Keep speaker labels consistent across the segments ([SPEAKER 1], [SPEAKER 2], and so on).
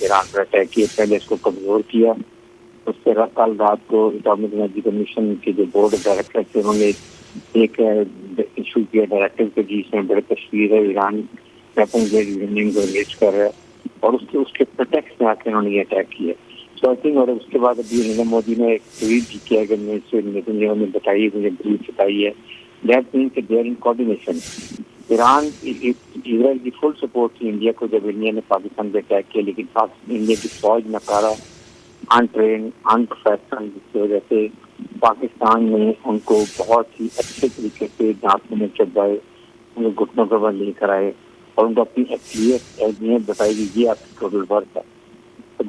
[SPEAKER 1] ایران پر attack کیے، پہلے اس کو کمزور کیا. اس سے کل رات کو اٹامک انرجی کمیشن کے جو بورڈ آف ڈائریکٹر تھے انہوں نے ایک ایشو کیا ڈائریکٹر کے جس میں بڑے تشویر ہے ایران ویپن گریڈ یورینیم کو انریچ کر رہا ہے اور اس کے پروٹیکٹ میں آ کے انہوں نے یہ اٹیک کیا. سو آئی تھنک اور اس کے بعد ابھی نریندر مودی نے ایک ٹویٹ بھی کیا کہ نے بتائی مجھے بریف بتائی ہے دیٹ مینس کہ they are in coordination. Iran Israel کی فل سپورٹ تھی انڈیا کو جب انڈیا نے پاکستان پہ اٹیک کیا، لیکن انڈیا کی فوج ناکارہ انٹرین انپروفیشنل جس کی وجہ سے پاکستان نے ان کو بہت ہی اچھے طریقے سے دانتوں میں چبائے، ان کو گھٹنوں پر لے کر آئے اور ان کو اپنی اہمیت بتائی کہ یہ آپ کی ٹوٹل ورک ہے.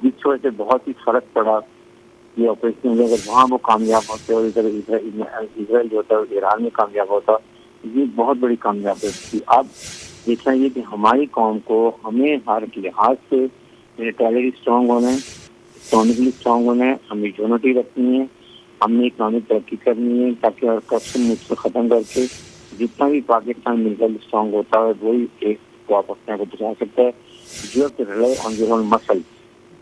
[SPEAKER 1] جس وجہ سے بہت ہی فرق پڑا یہ آپریشن میں. اگر وہاں وہ کامیاب ہوتے اور ادھر اسرائیل جو ہوتا ہے ایران میں کامیاب ہوتا، یہ بہت بڑی کامیابی تھی. اب دیکھنا یہ کہ ہماری قوم کو ہمیں ہر لحاظ سے ملیٹری اسٹرانگ ہونا ہے، اکنامکلی اسٹرانگ ہونا ہے، ہمیں یونٹی رکھنی ہے، ہم نے اکنامک ترقی کرنی ہے تاکہ کرپشن مجھ سے ختم کر کے جتنا بھی پاکستان ملٹری اسٹرانگ ہوتا ہے وہی ایک کو آپ اپنے کو بچا سکتا ہے. جو ریلائی آن دیئر اون مسل،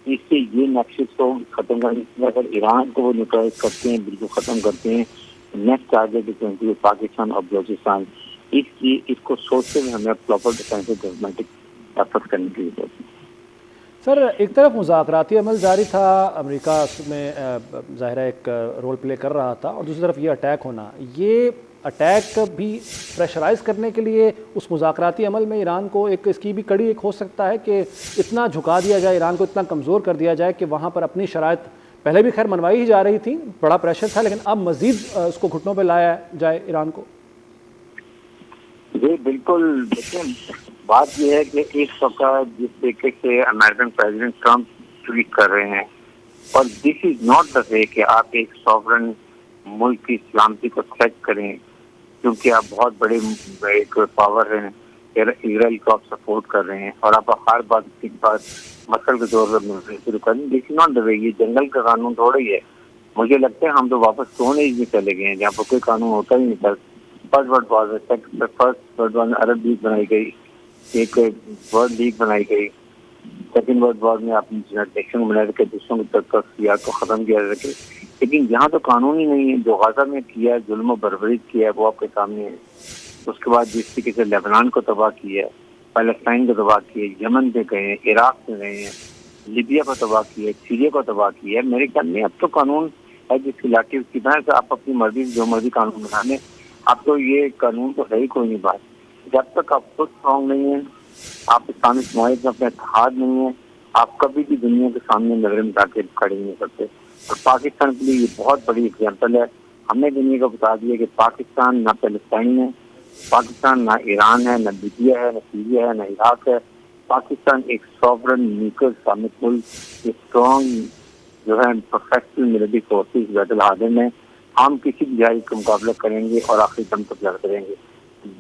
[SPEAKER 1] اس سے یہ نقشش کو ختم کرنے کے اگر ایران کو وہ نیوٹرلائز کرتے ہیں، بالکل ختم کرتے ہیں، نیکسٹ ٹارگیٹ ہے پاکستان اور بلوچستان. اس کو سوچتے ہوئے ہمیں پراپر ڈیفینسو ڈپلومیٹک ایفرٹ کرنے کی ضرورت ہے.
[SPEAKER 2] سر ایک طرف مذاکراتی عمل جاری تھا، امریکہ اس میں ظاہرہ ایک رول پلے کر رہا تھا، اور دوسری طرف یہ اٹیک ہونا، یہ اٹیک بھی پریشرائز کرنے کے لیے اس مذاکراتی عمل میں ایران کو ایک اس کی بھی کڑی ایک ہو سکتا ہے کہ اتنا جھکا دیا جائے، ایران کو اتنا کمزور کر دیا جائے کہ وہاں پر اپنی شرائط پہلے بھی خیر منوائی ہی جا رہی تھی، بڑا پریشر تھا، لیکن اب مزید اس کو گھٹنوں پہ لایا جائے ایران کو.
[SPEAKER 1] جی بالکل. دیکھیں بات یہ ہے کہ ایک وقت جس طریقے سے امریکن پریزیڈنٹ ٹرمپ ٹویٹ کر رہے ہیں، اور دس از ناٹ دا وے کہ آپ ایک سوورن ملک کی سلامتی کو تھریٹ کریں کیونکہ آپ بہت بڑے ایک پاور ہیں، اسرائیل کو آپ سپورٹ کر رہے ہیں اور آپ ہر بات کے بعد مسئلہ کے طور پر شروع کریں. دس از ناٹ دا وے. یہ جنگل کا قانون تھوڑا ہی ہے. مجھے لگتا ہے ہم تو واپس کون ایج میں چلے گئے ہیں جہاں پر کوئی قانون ہوتا ہی نہیں تھا. فرسٹ ورلڈ وار میں عرب لیگ بنائی گئی، ایک ورلڈ لیگ بنائی گئی. سیکنڈ ورلڈ وار میں آپ نے نیشن بنا رکھے، دوسروں کی تقسیات کو ختم کیا رکھے، لیکن یہاں تو قانون ہی نہیں ہے. جو غزہ میں کیا ظلم و بربری کیا ہے وہ آپ کے سامنے ہے. اس کے بعد جس طریقے سے لبنان کو تباہ کیا ہے، فلسطین کو تباہ کیا، یمن پہ گئے ہیں، عراق میں گئے ہیں، لیبیا کو تباہ کیا ہے، سیریا کو تباہ کیا ہے. میرے خیال میں اب تو قانون ہے جس کی لاٹھی اس کی طرح سے آپ اپنی مرضی جو مرضی قانون بنا لیں. اب تو یہ قانون تو ہے ہی کوئی نہیں. بات جب تک آپ خود اسٹرانگ نہیں ہیں، آپ اسلامک معاہدے میں اپنے اتحاد نہیں ہیں، آپ کبھی بھی دنیا کے سامنے نظر میں جا کے کھڑے نہیں ہو سکتے. اور پاکستان کے لیے یہ بہت بڑی اگزامپل ہے. ہم نے دنیا کو بتا دیا کہ پاکستان نہ فلسطین ہے، پاکستان نہ ایران ہے، نہ لیبیا ہے، نہ سیریا ہے، نہ عراق ہے. پاکستان ایک سوورن نیوٹرل اسلامک ملک، اسٹرانگ جو ہے پروفیشنل ملٹری فورسز بیت العظم میں. ہم کسی بھی جہاز کا مقابلہ کریں گے اور آخری دم تک لڑتے رہیں گے.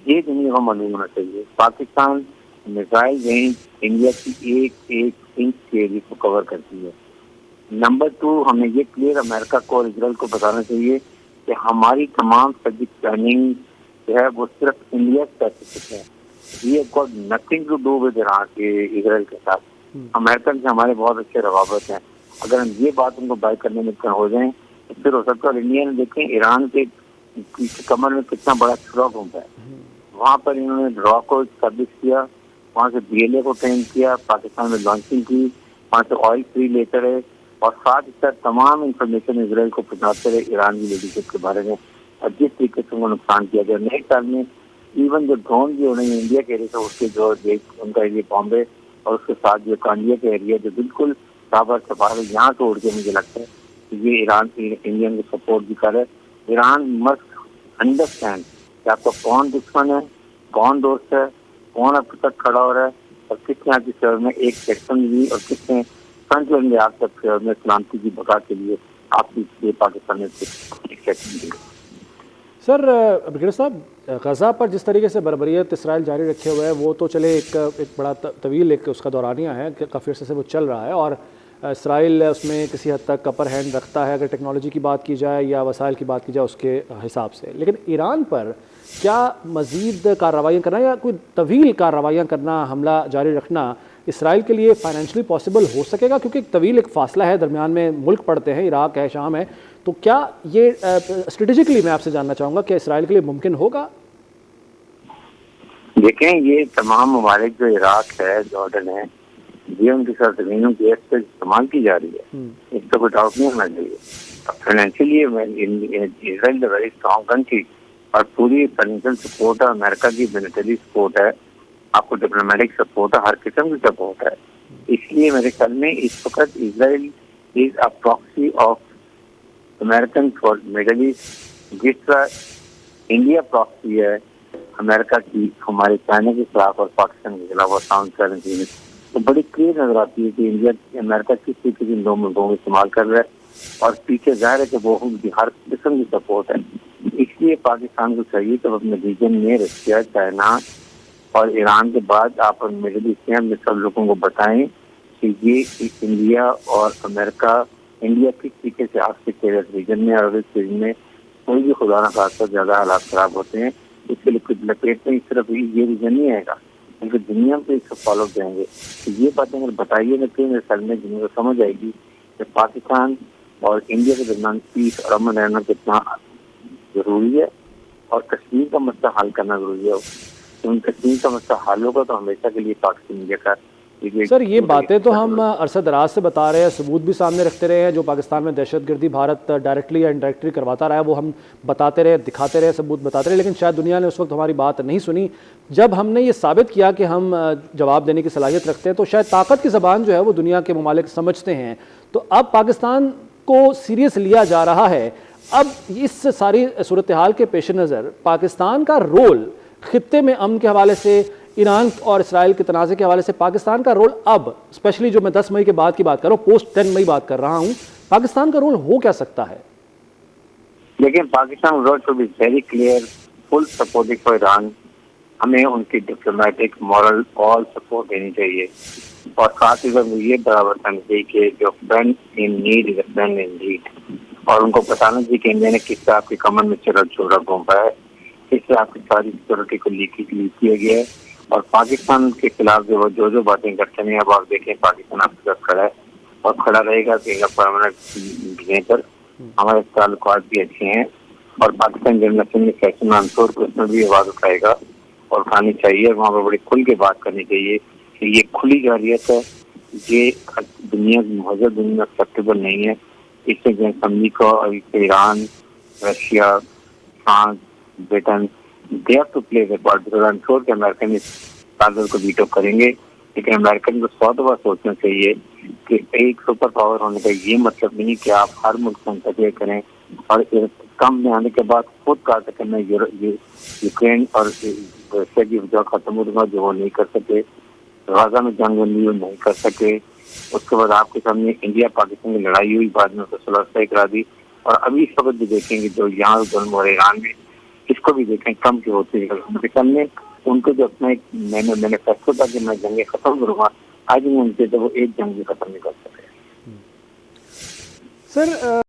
[SPEAKER 1] یہ دنیا کو معلوم ہونا چاہیے. پاکستان میزائل رینج انڈیا کی ایک انچ کے ایریا کو کور کرتی ہے. نمبر 2، ہمیں یہ کلیئر امریکہ کو اور اسرائیل کو بتانا چاہیے کہ ہماری تمام سبجیکٹ پلاننگ جو ہے وہ صرف انڈیا اسپیسیفک ہے. We have got nothing to do with Israel کے ساتھ. امریکن سے ہمارے بہت اچھے روابط ہیں. اگر ہم یہ بات ان کو بائی کرنے میں ہو جائیں تو پھر ہو سکتا ہے. اور انڈیا نے دیکھیں ایران کے کمر میں کتنا بڑا تھرو گھومتا ہے. وہاں پر انہوں نے ڈرا کو اسٹیبلش کیا، وہاں سے BLA کو ٹرین کیا، پاکستان میں لانچنگ کی، وہاں سے آئل فری لیتے رہے اور ساتھ ہی ساتھ تمام انفارمیشن اسرائیل کو پہنچاتے رہے ایران کی لیڈرشپ کے بارے میں اور جس طریقے سے ان کو نقصان کیا گیا. نئے سال میں ایون جو ڈرون بھی ہو رہی ہیں انڈیا کے ایریا سے، اس کے جو ان کا ایریا بامبے اور اس کے ساتھ جو کانڈیا کا ایریا جو بالکل سابر سفار یہاں سے اڑ کے مجھے لگتا ہے کہ یہ ایران کی انڈین کو سپورٹ بھی کر رہا ہے. ایران مسٹ انڈرسٹینڈ کہ آپ کا کون دشمن ہے، کون دوست ہے، کون آپ کے ساتھ کھڑا ہو رہا ہے اور کس نے آپ کی سیور میں ایک سیکشن دی اور کس نے فرنٹ لائن میں آپ تک سیور میں سلامتی کی بقا کے لیے آپ کی پاکستان میں ایک سیکشن دی.
[SPEAKER 2] سر برگیڈیئر صاحب، غزہ پر جس طریقے سے بربریت اسرائیل جاری رکھے ہوئے ہے وہ تو چلے ایک بڑا طویل ایک اس کا دورانیہ ہے کہ کافی عرصے سے وہ چل رہا ہے، اور اسرائیل اس میں کسی حد تک اپر ہینڈ رکھتا ہے اگر ٹیکنالوجی کی بات کی جائے یا وسائل کی بات کی جائے اس کے حساب سے. لیکن ایران پر کیا مزید کارروائیاں کرنا یا کوئی طویل کارروائیاں کرنا، حملہ جاری رکھنا اسرائیل کے لیے فائنینشلی پاسبل ہو سکے گا؟ کیونکہ ایک طویل ایک فاصلہ ہے، درمیان میں ملک پڑتے ہیں، عراق ہے، شام ہے، تو کیا یہ اسٹریٹجکلی میں آپ سے جاننا چاہوں گا کہ اسرائیل کے لیے ممکن ہوگا؟
[SPEAKER 1] دیکھیں، یہ تمام ممالک جو عراق ہے، جارڈن ہے، یہ ان کی سرزمینوں کی ایکسپورٹ استعمال کی جا رہی ہے، اس کا کوئی ڈاؤٹ نہیں ہونا چاہیے. فائنینشلی اسرائیل ویری اسٹرانگ کنٹری، اور پوری فائنینشیل سپورٹ ہے، امریکہ کی ملٹری سپورٹ ہے، آپ کو ڈپلومیٹک سپورٹ ہے، ہر قسم کی سپورٹ ہے. اس لیے میرے خیال میں اس وقت Israel is a proxy of American for Middle East, جس طرح انڈیا پراکسی ہے امریکہ کی ہمارے چائنا کے خلاف اور پاکستان کے خلاف اور ساؤتھ کرنسی میں، تو بڑی کلیئر نظر آتی ہے کہ انڈیا امریکہ کس طریقے سے ان دو ملکوں کو استعمال کر رہا ہے، اور پیچھے ظاہر ہے کہ وہ ہر قسم کی سپورٹ ہے. اس لیے پاکستان کو چاہیے کہ اپنے ریجن میں رشیا، چائنا اور ایران کے بعد آپ مڈل ایسٹ میں سب لوگوں کو بتائیں کہ یہ انڈیا اور امریکہ، انڈیا کس طریقے سے آپ کے ریجن میں اور اس ریجن میں کوئی بھی خدا نہ خاصہ زیادہ حالات خراب ہوتے ہیں، اس کے لیے لپیٹ میں صرف یہ ریجن نہیں آئے گا بلکہ دنیا پہ اس کو فالو کریں گے. یہ باتیں اگر بتائیے نہ کہ میرے خیال میں دنیا کو سمجھ آئے گی کہ پاکستان اور انڈیا کے درمیان پیس اور امن رہنا کتنا ضروری ہے، اور کشمیر کا مسئلہ حل کرنا ضروری ہے. ان کشمیر کا مسئلہ حل ہوگا تو ہمیشہ کے لیے پاکستان انڈیا کا.
[SPEAKER 2] سر یہ باتیں تو ہم عرصہ دراز سے بتا رہے ہیں، ثبوت بھی سامنے رکھتے رہے ہیں، جو پاکستان میں دہشت گردی بھارت ڈائریکٹلی یا انڈائریکٹلی کرواتا رہا ہے وہ ہم بتاتے رہے، دکھاتے رہے، ثبوت بتاتے رہے، لیکن شاید دنیا نے اس وقت ہماری بات نہیں سنی. جب ہم نے یہ ثابت کیا کہ ہم جواب دینے کی صلاحیت رکھتے ہیں تو شاید طاقت کی زبان جو ہے وہ دنیا کے ممالک سمجھتے ہیں. تو اب پاکستان کو سیریس لیا جا رہا ہے. اب اس ساری صورتحال کے پیش نظر پاکستان کا رول خطے میں امن کے حوالے سے، ایران اور اسرائیل کے تنازع کے حوالے سے پاکستان کا رول اب اسپیشلی جو میں 10 مئی کے بعد کی بات کر رہا ہوں، پوسٹ 10 مئی بات کر رہا ہوں، پاکستان کا رول ہو کیا سکتا ہے؟
[SPEAKER 1] لیکن Pakistan role to be very clear, full supporting for Iran. ہمیں ان کی ڈپلومیٹک، مورل آل سپورٹ دینی چاہیے، اور ساتھ ہی وہ یہ برابر کرنا چاہیے کہ جو friend in need is a friend in need, اور ان کو بتانا چاہیے کہ انڈیا نے کس طرح آپ کے کمر میں چھوڑا گھومتا ہے، کس طرح آپ کی ساری سیکورٹی کو لیک کیا گیا ہے. اور پاکستان کے خلاف جو باتیں کرتے ہیں، اب آپ دیکھیں پاکستان آپ کے ساتھ کھڑا ہے اور کھڑا رہے گا کہ پرماننٹ پر. ہمارے تعلقات بھی اچھے ہیں، اور پاکستان جنریشن میں فیشن منصور کو اس میں بھی آواز اٹھائے گا اور اٹھانی چاہیے، اور وہاں پہ بڑی کھل کے بات کرنی چاہیے کہ یہ کھلی جارحیت ہے، یہ دنیا کی مہذب دنیا ایکسیپٹیبل نہیں ہے. اس سے جو امریکہ اور Iran, Russia, France, Britain they have to play their part, because I'm sure کہ امریکن اس قانون کو ویٹو کریں گے. لیکن امریکن کو 100 دفعہ سوچنا چاہیے کہ ایک سپر پاور ہونے کا یہ مطلب نہیں کہ آپ ہر ملک کو منتقل کریں، اور کم میں آنے کے بعد خود کہا تھا کہ میں یوکرین اور رشیا کی وجہ ختم ہوگا، جو وہ نہیں کر سکے. غزہ میں جنگ بندی نہیں کر سکے. اس کے بعد آپ کے سامنے انڈیا پاکستان کی لڑائی ہوئی، بعد میں اس کو صلح کرا دی. اور ابھی اس وقت بھی دیکھیں گے جو یہاں ظلم ہو رہے ایران میں، اس کو بھی دیکھیں کم کی ہوتی ہے. ان کو جو اپنا ایک مینیفیسٹو تھا کہ میں جنگیں ختم کروں گا، آج ان سے تو وہ ایک جنگ بھی ختم نہیں کر سکے.
[SPEAKER 2] سر